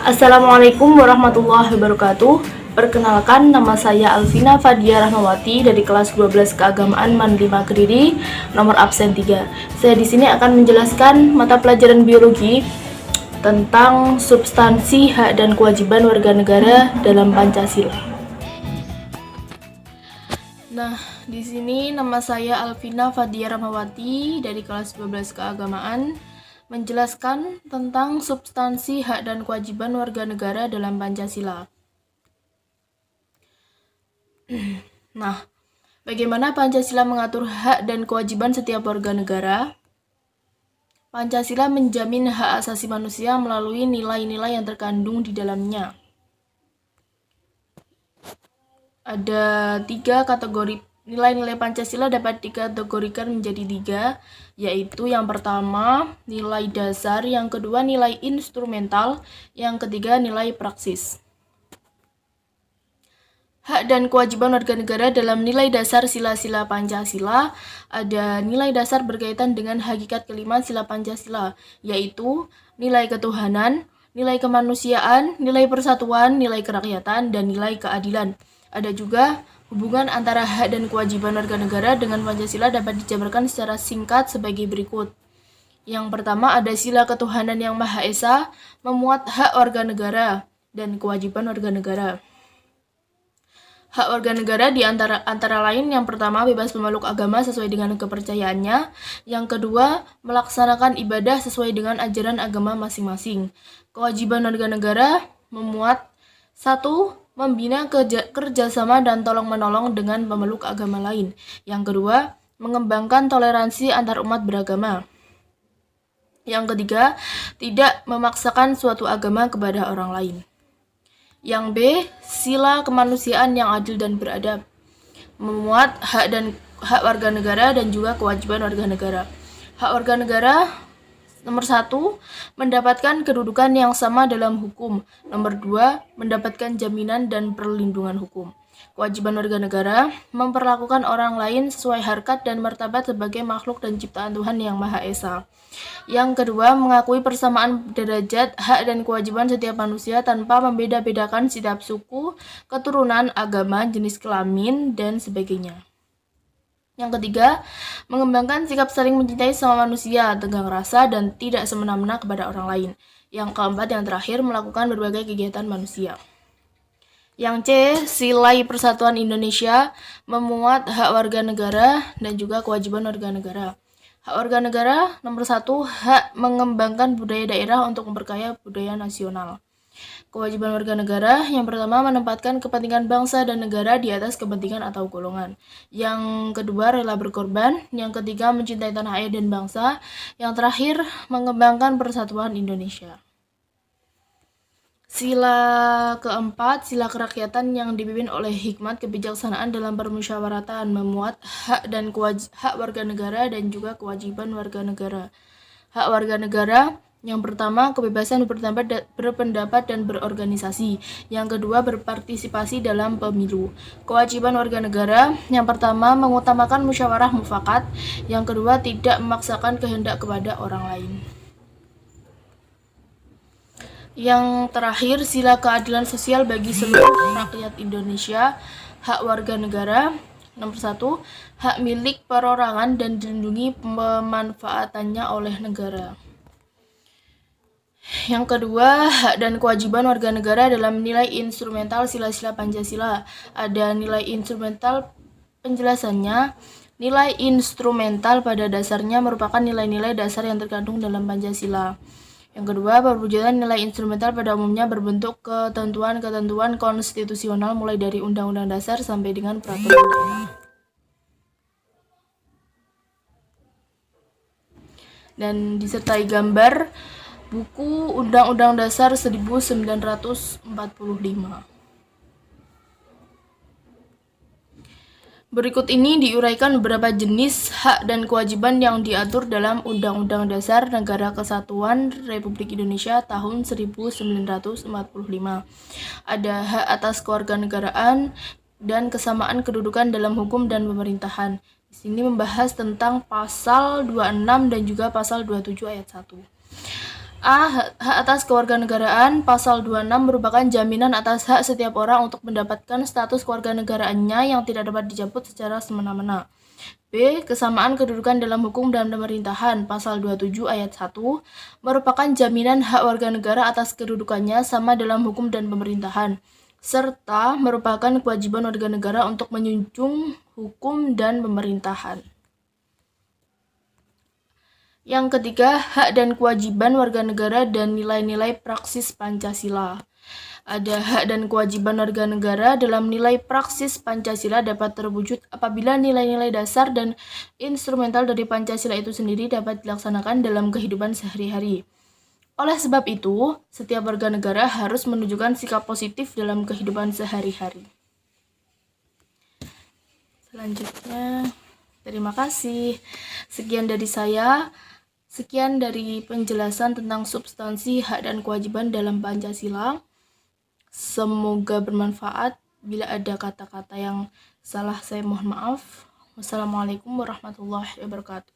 Assalamualaikum warahmatullahi wabarakatuh. Perkenalkan, nama saya Alvina Fadia Rahmawati dari kelas 12 Keagamaan MAN 5 Kediri, nomor absen 3. Saya di sini akan menjelaskan mata pelajaran biologi tentang substansi hak dan kewajiban warga negara dalam Pancasila. Nah, di sini nama saya Alvina Fadia Rahmawati dari kelas 12 Keagamaan menjelaskan tentang substansi hak dan kewajiban warga negara dalam Pancasila. Nah, bagaimana Pancasila mengatur hak dan kewajiban setiap warga negara? Pancasila menjamin hak asasi manusia melalui nilai-nilai yang terkandung di dalamnya. Ada 3 kategori nilai-nilai Pancasila dapat dikategorikan menjadi 3, yaitu yang pertama nilai dasar, yang kedua nilai instrumental, yang ketiga nilai praksis. Hak dan kewajiban warga negara dalam nilai dasar sila-sila Pancasila. Ada nilai dasar berkaitan dengan hakikat kelima sila Pancasila, yaitu nilai ketuhanan, nilai kemanusiaan, nilai persatuan, nilai kerakyatan, dan nilai keadilan. Ada juga hubungan antara hak dan kewajiban warga negara dengan Pancasila dapat dijabarkan secara singkat sebagai berikut. Yang pertama ada sila ketuhanan yang Maha Esa, memuat hak warga negara dan kewajiban warga negara. Hak warga negara di antara lain, yang pertama bebas memeluk agama sesuai dengan kepercayaannya, yang kedua melaksanakan ibadah sesuai dengan ajaran agama masing-masing. Kewajiban warga negara memuat 1. Membina kerjasama dan tolong-menolong dengan pemeluk agama lain. Yang kedua, mengembangkan toleransi antar umat beragama. Yang ketiga, tidak memaksakan suatu agama kepada orang lain. Yang B, sila kemanusiaan yang adil dan beradab. Memuat hak warga negara dan juga kewajiban warga negara. Hak warga negara nomor 1, mendapatkan kedudukan yang sama dalam hukum. Nomor 2, mendapatkan jaminan dan perlindungan hukum. Kewajiban warga negara, memperlakukan orang lain sesuai harkat dan martabat sebagai makhluk dan ciptaan Tuhan yang Maha Esa. Yang kedua, mengakui persamaan derajat, hak dan kewajiban setiap manusia tanpa membeda-bedakan setiap suku, keturunan, agama, jenis kelamin, dan sebagainya. Yang ketiga, mengembangkan sikap saling mencintai sama manusia, tegang rasa, dan tidak semena-mena kepada orang lain. Yang keempat, yang terakhir, melakukan berbagai kegiatan manusia. Yang C, Sila Persatuan Indonesia, memuat hak warga negara dan juga kewajiban warga negara. Hak warga negara nomor 1, hak mengembangkan budaya daerah untuk memperkaya budaya nasional. Kewajiban warga negara, yang pertama menempatkan kepentingan bangsa dan negara di atas kepentingan atau golongan. Yang kedua rela berkorban. Yang ketiga mencintai tanah air dan bangsa. Yang terakhir mengembangkan persatuan Indonesia. Sila keempat, sila kerakyatan yang dipimpin oleh hikmat kebijaksanaan dalam permusyawaratan, memuat hak warga negara dan juga kewajiban warga negara. Hak warga negara, yang pertama, kebebasan berpendapat dan berorganisasi. Yang kedua, berpartisipasi dalam pemilu. Kewajiban warga negara, yang pertama, mengutamakan musyawarah mufakat. Yang kedua, tidak memaksakan kehendak kepada orang lain. Yang terakhir, sila keadilan sosial bagi seluruh rakyat Indonesia. Hak warga negara, nomor 1, hak milik perorangan dan dilindungi pemanfaatannya oleh negara. Yang kedua, hak dan kewajiban warga negara dalam nilai instrumental sila-sila Pancasila. Ada nilai instrumental, penjelasannya. Nilai instrumental pada dasarnya merupakan nilai-nilai dasar yang terkandung dalam Pancasila. Yang kedua, perwujudan nilai instrumental pada umumnya berbentuk ketentuan-ketentuan konstitusional mulai dari Undang-Undang Dasar sampai dengan peraturan daerah. Dan disertai gambar buku Undang-Undang Dasar 1945. Berikut ini diuraikan beberapa jenis hak dan kewajiban yang diatur dalam Undang-Undang Dasar Negara Kesatuan Republik Indonesia tahun 1945. Ada hak atas kewarganegaraan dan kesamaan kedudukan dalam hukum dan pemerintahan. Di sini membahas tentang pasal 26 dan juga pasal 27 ayat 1. A. Hak atas kewarganegaraan. Pasal 26 merupakan jaminan atas hak setiap orang untuk mendapatkan status kewarganegaraannya yang tidak dapat dicabut secara semena-mena. B. Kesamaan kedudukan dalam hukum dan pemerintahan. Pasal 27 ayat 1 merupakan jaminan hak warga negara atas kedudukannya sama dalam hukum dan pemerintahan, serta merupakan kewajiban warga negara untuk menjunjung hukum dan pemerintahan. Yang ketiga, hak dan kewajiban warga negara dan nilai-nilai praksis Pancasila. Ada hak dan kewajiban warga negara dalam nilai praksis Pancasila dapat terwujud apabila nilai-nilai dasar dan instrumental dari Pancasila itu sendiri dapat dilaksanakan dalam kehidupan sehari-hari. Oleh sebab itu, setiap warga negara harus menunjukkan sikap positif dalam kehidupan sehari-hari. Selanjutnya, terima kasih. Sekian dari saya. Sekian dari penjelasan tentang substansi hak dan kewajiban dalam Pancasila. Semoga bermanfaat. Bila ada kata-kata yang salah, saya mohon maaf. Wassalamualaikum warahmatullahi wabarakatuh.